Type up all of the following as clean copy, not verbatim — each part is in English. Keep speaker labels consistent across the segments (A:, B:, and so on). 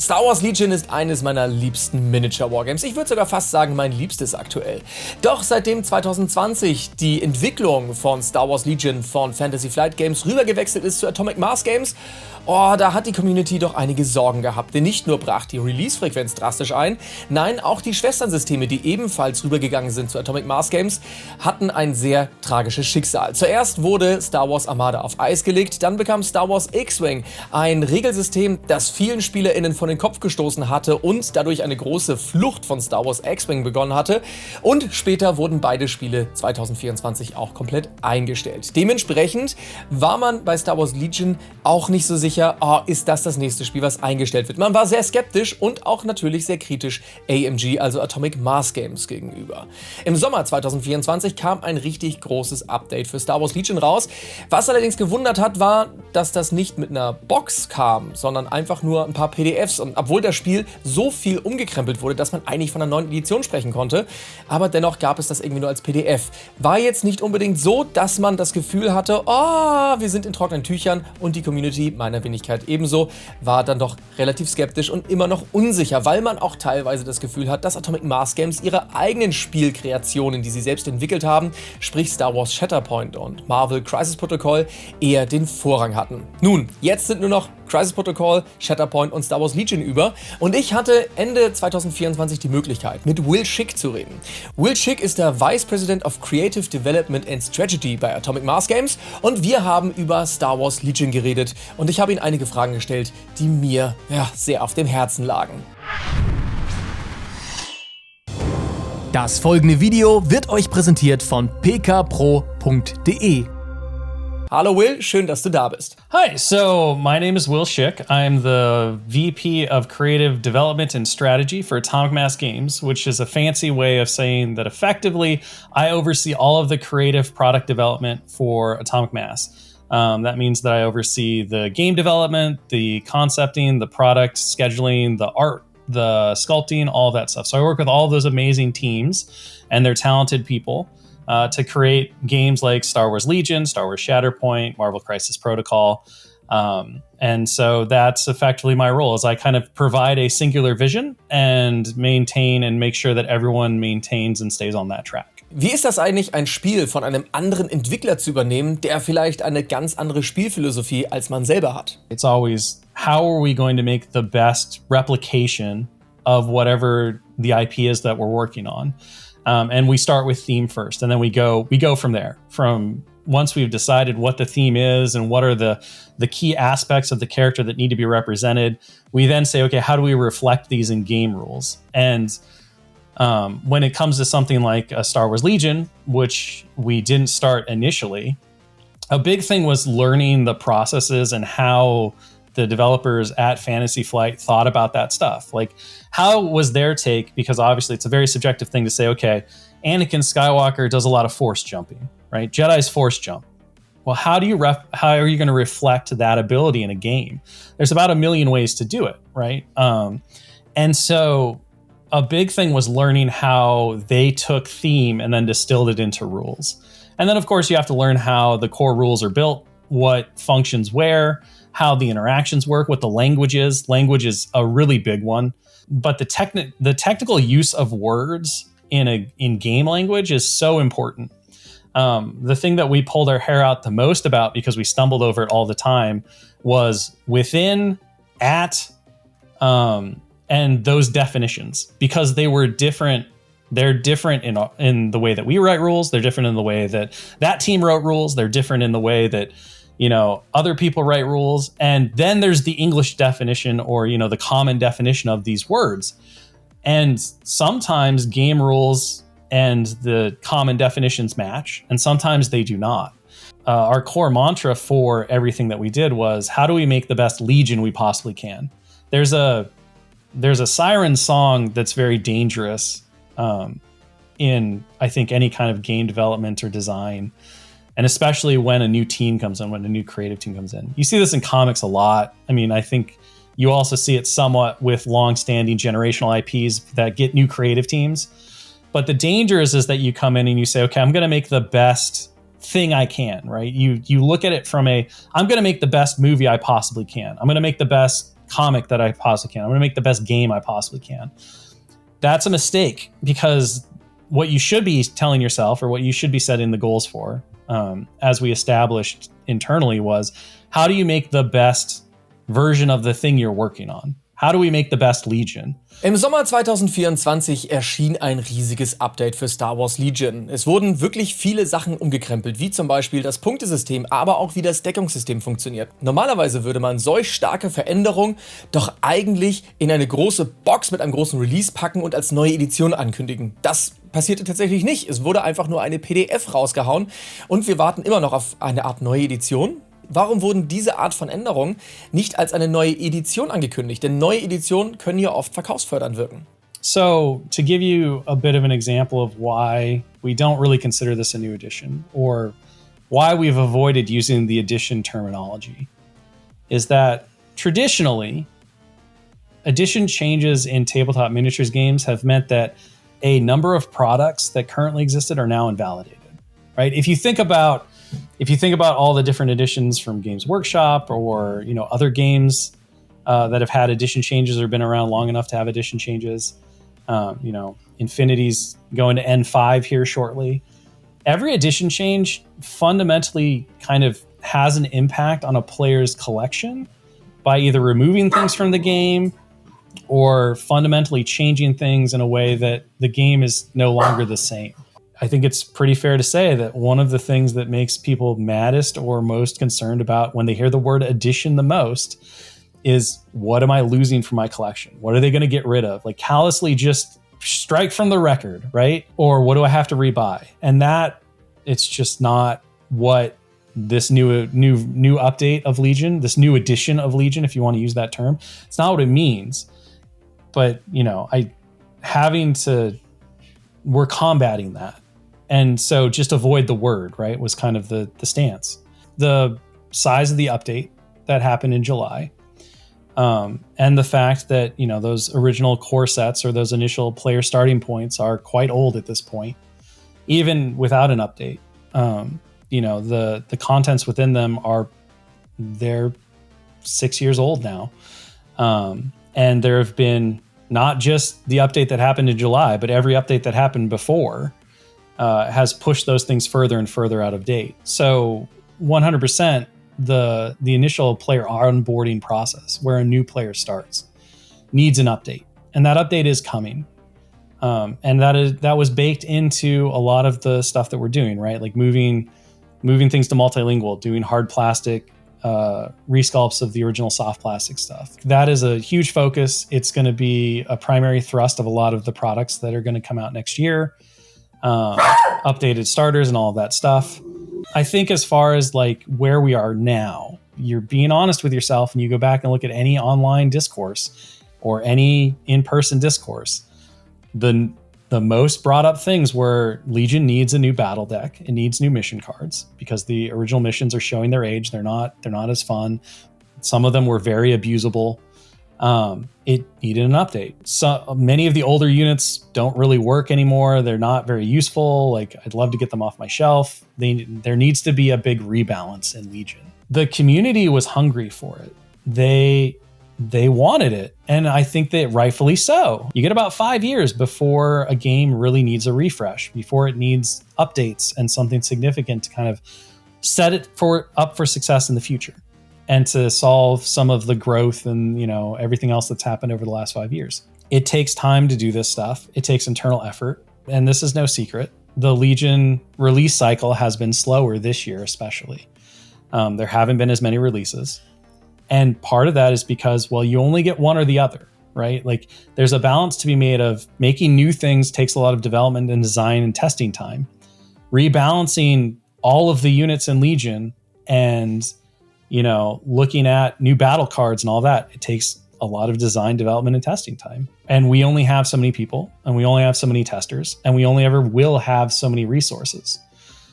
A: Star Wars Legion ist eines meiner liebsten Miniature Wargames. Ich würde sogar fast sagen, mein liebstes aktuell. Doch seitdem 2020 die Entwicklung von Star Wars Legion von Fantasy Flight Games rübergewechselt ist zu Atomic Mass Games, da hat die Community doch einige Sorgen gehabt. Denn nicht nur brach die Release-Frequenz drastisch ein, nein, auch die Schwesternsysteme, die ebenfalls rübergegangen sind zu Atomic Mass Games, hatten ein sehr tragisches Schicksal. Zuerst wurde Star Wars Armada auf Eis gelegt, dann bekam Star Wars X-Wing ein Regelsystem, das vielen SpielerInnen von den Kopf gestoßen hatte und dadurch eine große Flucht von Star Wars X-Wing begonnen hatte. Und später wurden beide Spiele 2024 auch komplett eingestellt. Dementsprechend war man bei Star Wars Legion auch nicht so sicher, ist das nächste Spiel, was eingestellt wird. Man war sehr skeptisch und auch natürlich sehr kritisch AMG, also Atomic Mass Games, gegenüber. Im Sommer 2024 kam ein richtig großes Update für Star Wars Legion raus. Was allerdings gewundert hat, war, dass das nicht mit einer Box kam, sondern einfach nur ein paar PDFs. Und obwohl das Spiel so viel umgekrempelt wurde, dass man eigentlich von einer neuen Edition sprechen konnte, aber dennoch gab es das irgendwie nur als PDF. War jetzt nicht unbedingt so, dass man das Gefühl hatte, wir sind in trockenen Tüchern, und die Community meiner Wenigkeit ebenso, war dann doch relativ skeptisch und immer noch unsicher, weil man auch teilweise das Gefühl hat, dass Atomic Mass Games ihre eigenen Spielkreationen, die sie selbst entwickelt haben, sprich Star Wars Shatterpoint und Marvel Crisis Protocol, eher den Vorrang hatten. Nun, jetzt sind nur noch Crisis Protocol, Shatterpoint und Star Wars Legion über, und ich hatte Ende 2024 die Möglichkeit, mit Will Shick zu reden. Will Shick ist der Vice President of Creative Development and Strategy bei Atomic Mass Games, und wir haben über Star Wars Legion geredet, und ich habe ihn einige Fragen gestellt, die mir sehr auf dem Herzen lagen.
B: Das folgende Video wird euch präsentiert von pkpro.de.
A: Hallo Will, schön, dass du da bist.
C: Hi, so my name is Will Shick. I'm the VP of Creative Development and Strategy for Atomic Mass Games, which is a fancy way of saying that effectively I oversee all of the creative product development for Atomic Mass. That means that I oversee the game development, the concepting, the product scheduling, the art, the sculpting, all of that stuff. So I work with all of those amazing teams and their talented people to create games like Star Wars Legion, Star Wars Shatterpoint, Marvel Crisis Protocol. And so that's effectively my role, is I kind of provide a singular vision and maintain and make sure that everyone maintains and stays on that track.
A: Wie ist das eigentlich, ein Spiel von einem anderen Entwickler zu übernehmen, der vielleicht eine ganz andere Spielphilosophie als man selber hat?
C: It's always, how are we going to make the best replication of whatever the IP is that we're working on? And we start with theme first, and then we go from there. From once we've decided what the theme is and what are the key aspects of the character that need to be represented, we then say, okay, how do we reflect these in game rules? And when it comes to something like a Star Wars Legion, which we didn't start initially, a big thing was learning the processes and how the developers at Fantasy Flight thought about that stuff. Like, how was their take? Because obviously it's a very subjective thing to say, okay, Anakin Skywalker does a lot of force jumping, right? Jedi's force jump. Well, how are you going to reflect that ability in a game? There's about a million ways to do it, right? And so a big thing was learning how they took theme and then distilled it into rules. And then, of course, you have to learn how the core rules are built, what functions where, how the interactions work, what the language is. Language is a really big one. But the technical use of words in game language is so important. The thing that we pulled our hair out the most about, because we stumbled over it all the time, was within, at, and those definitions, because they were different. They're different in the way that we write rules. They're different in the way that team wrote rules. They're different in the way that, other people write rules. And then there's the English definition, or, the common definition of these words. And sometimes game rules and the common definitions match, and sometimes they do not. Our core mantra for everything that we did was, how do we make the best Legion we possibly can? There's a siren song that's very dangerous in, I think, any kind of game development or design, and especially when a new team comes in, when a new creative team comes in. You see this in comics a lot. I mean, I think you also see it somewhat with long-standing generational IPs that get new creative teams. But the danger is that you come in and you say, okay, I'm going to make the best thing I can, right? You look at it from I'm going to make the best movie I possibly can. I'm going to make the best comic that I possibly can. I'm going to make the best game I possibly can. That's a mistake, because what you should be telling yourself, or what you should be setting the goals for, as we established internally, was how do you make the best version of the thing you're working on? How do we make the best Legion?
A: Im Sommer 2024 erschien ein riesiges Update für Star Wars Legion. Es wurden wirklich viele Sachen umgekrempelt, wie zum Beispiel das Punktesystem, aber auch wie das Deckungssystem funktioniert. Normalerweise würde man solch starke Veränderungen doch eigentlich in eine große Box mit einem großen Release packen und als neue Edition ankündigen. Das passierte tatsächlich nicht. Es wurde einfach nur eine PDF rausgehauen und wir warten immer noch auf eine Art neue Edition. Warum wurden diese Art von Änderungen nicht als eine neue Edition angekündigt? Denn neue Editionen können ja oft verkaufsfördernd wirken.
C: So, to give you a bit of an example of why we don't really consider this a new edition, or why we've avoided using the edition terminology, is that traditionally, edition changes in tabletop miniatures games have meant that a number of products that currently existed are now invalidated, right? If you think about all the different editions from Games Workshop, or other games that have had edition changes or been around long enough to have edition changes, Infinity's going to N5 here shortly. Every edition change fundamentally kind of has an impact on a player's collection by either removing things from the game or fundamentally changing things in a way that the game is no longer the same. I think it's pretty fair to say that one of the things that makes people maddest or most concerned about when they hear the word edition the most is, what am I losing from my collection? What are they going to get rid of? Like, callously just strike from the record, right? Or what do I have to rebuy? And that, it's just not what this new update of Legion, this new edition of Legion, if you want to use that term, it's not what it means. But, we're combating that. And so just avoid the word, right, was kind of the stance. The size of the update that happened in July, and the fact that, those original core sets or those initial player starting points are quite old at this point, even without an update. The contents within them they're 6 years old now. And there have been not just the update that happened in July, but every update that happened before has pushed those things further and further out of date. So 100%, the initial player onboarding process, where a new player starts, needs an update, and that update is coming. And that was baked into a lot of the stuff that we're doing, right? Like moving things to multilingual, doing hard plastic resculpts of the original soft plastic stuff. That is a huge focus. It's going to be a primary thrust of a lot of the products that are going to come out next year. Updated starters and all of that stuff. I think as far as like where we are now, you're being honest with yourself and you go back and look at any online discourse or any in-person discourse, the most brought up things were Legion needs a new battle deck. It needs new mission cards because the original missions are showing their age. They're not as fun. Some of them were very abusable. It needed an update. So many of the older units don't really work anymore. They're not very useful. Like, I'd love to get them off my shelf. There needs to be a big rebalance in Legion. The community was hungry for it. They wanted it, and I think that rightfully so. You get about 5 years before a game really needs a refresh, before it needs updates and something significant to kind of set it up for success in the future, and to solve some of the growth and everything else that's happened over the last 5 years. It takes time to do this stuff. It takes internal effort, and this is no secret. The Legion release cycle has been slower this year, especially. There haven't been as many releases. And part of that is because, well, you only get one or the other, right? Like, there's a balance to be made of making new things takes a lot of development and design and testing time. Rebalancing all of the units in Legion and, looking at new battle cards and all that, it takes a lot of design, development, and testing time. And we only have so many people, and we only have so many testers, and we only ever will have so many resources.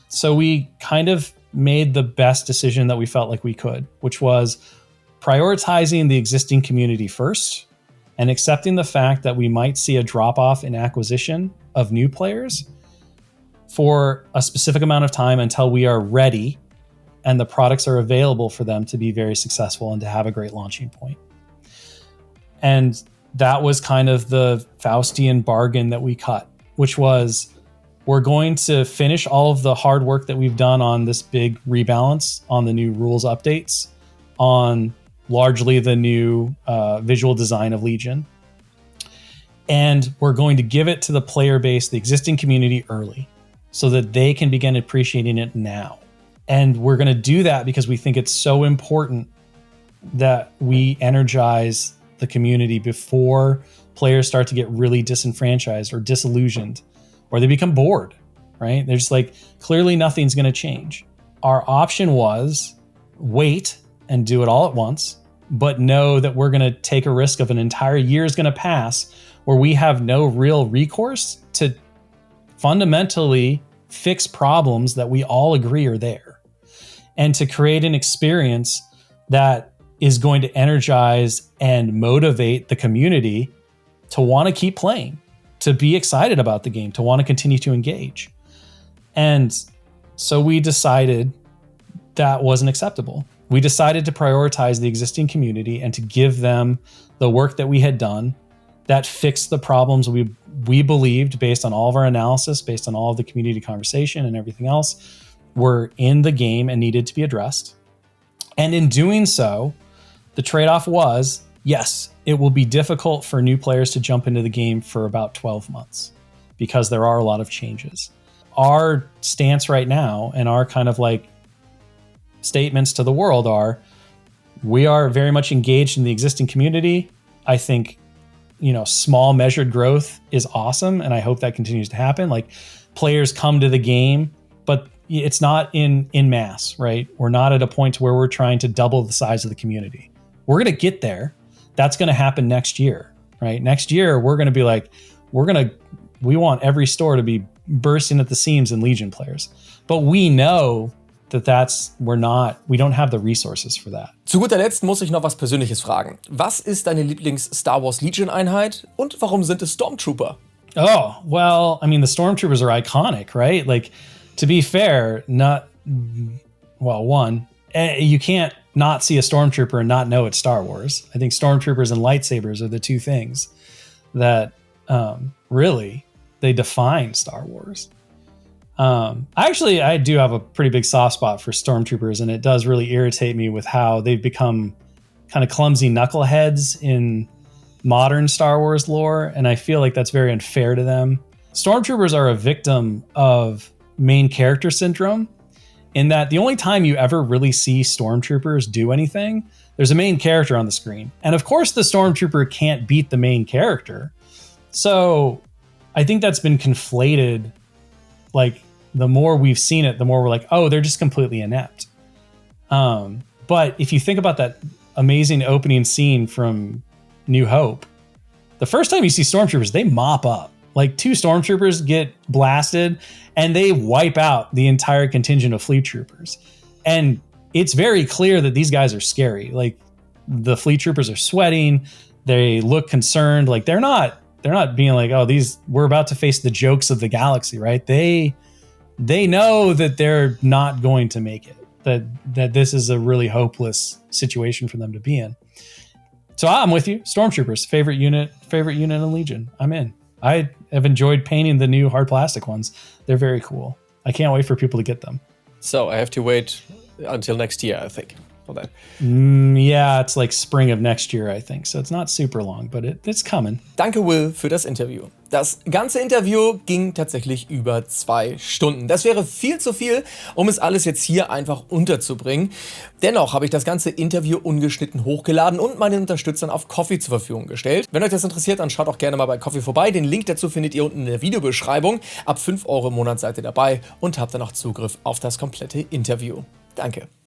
C: So we kind of made the best decision that we felt like we could, which was prioritizing the existing community first and accepting the fact that we might see a drop-off in acquisition of new players for a specific amount of time until we are ready and the products are available for them to be very successful and to have a great launching point. And that was kind of the Faustian bargain that we cut, which was we're going to finish all of the hard work that we've done on this big rebalance, on the new rules updates, on largely the new visual design of Legion. And we're going to give it to the player base, the existing community early, so that they can begin appreciating it now. And we're going to do that because we think it's so important that we energize the community before players start to get really disenfranchised or disillusioned, or they become bored, right? They're just like, clearly nothing's going to change. Our option was wait and do it all at once, but know that we're going to take a risk of an entire year is going to pass where we have no real recourse to fundamentally fix problems that we all agree are there, and to create an experience that is going to energize and motivate the community to want to keep playing, to be excited about the game, to want to continue to engage. And so we decided that wasn't acceptable. We decided to prioritize the existing community and to give them the work that we had done that fixed the problems we believed, based on all of our analysis, based on all of the community conversation and everything else, were in the game and needed to be addressed. And in doing so, the trade-off was, yes, it will be difficult for new players to jump into the game for about 12 months because there are a lot of changes. Our stance right now and our kind of like statements to the world are, we are very much engaged in the existing community. I think, small measured growth is awesome, and I hope that continues to happen. Like, players come to the game, but it's not in mass, right? We're not at a point where we're trying to double the size of the community. We're going to get there. That's going to happen next year, right? Next year, we're going to be like, we want every store to be bursting at the seams in Legion players. But we know we don't have the resources for that.
A: Zu guter Letzt muss ich noch was Persönliches fragen. Was ist deine Lieblings-Star Wars Legion-Einheit und warum sind es Stormtrooper?
C: Oh, well, I mean, the Stormtroopers are iconic, right? Like, to be fair, you can't not see a Stormtrooper and not know it's Star Wars. I think Stormtroopers and lightsabers are the two things that really, they define Star Wars. I do have a pretty big soft spot for Stormtroopers, and it does really irritate me with how they've become kind of clumsy knuckleheads in modern Star Wars lore, and I feel like that's very unfair to them. Stormtroopers are a victim of main character syndrome, in that the only time you ever really see Stormtroopers do anything, there's a main character on the screen. And of course the Stormtrooper can't beat the main character. So I think that's been conflated. Like, the more we've seen it, the more we're like, oh, they're just completely inept. But if you think about that amazing opening scene from New Hope, the first time you see Stormtroopers, they mop up. Like, 2 Stormtroopers get blasted and they wipe out the entire contingent of fleet troopers. And it's very clear that these guys are scary. Like, the fleet troopers are sweating. They look concerned. Like, they're not being like, oh, we're about to face the jokes of the galaxy, right? They know that they're not going to make it, that this is a really hopeless situation for them to be in. So I'm with you. Stormtroopers, favorite unit in Legion. I'm in. I have enjoyed painting the new hard plastic ones. They're very cool. I can't wait for people to get them.
A: So I have to wait until next year, I think, for that.
C: Yeah, it's like spring of next year, I think. So it's not super long, but it's coming.
A: Danke, Will, für das Interview. Das ganze Interview ging tatsächlich über 2 Stunden. Das wäre viel zu viel, um es alles jetzt hier einfach unterzubringen. Dennoch habe ich das ganze Interview ungeschnitten hochgeladen und meinen Unterstützern auf Ko-fi zur Verfügung gestellt. Wenn euch das interessiert, dann schaut auch gerne mal bei Ko-fi vorbei. Den Link dazu findet ihr unten in der Videobeschreibung. Ab 5 € im Monat seid ihr dabei und habt dann auch Zugriff auf das komplette Interview. Danke.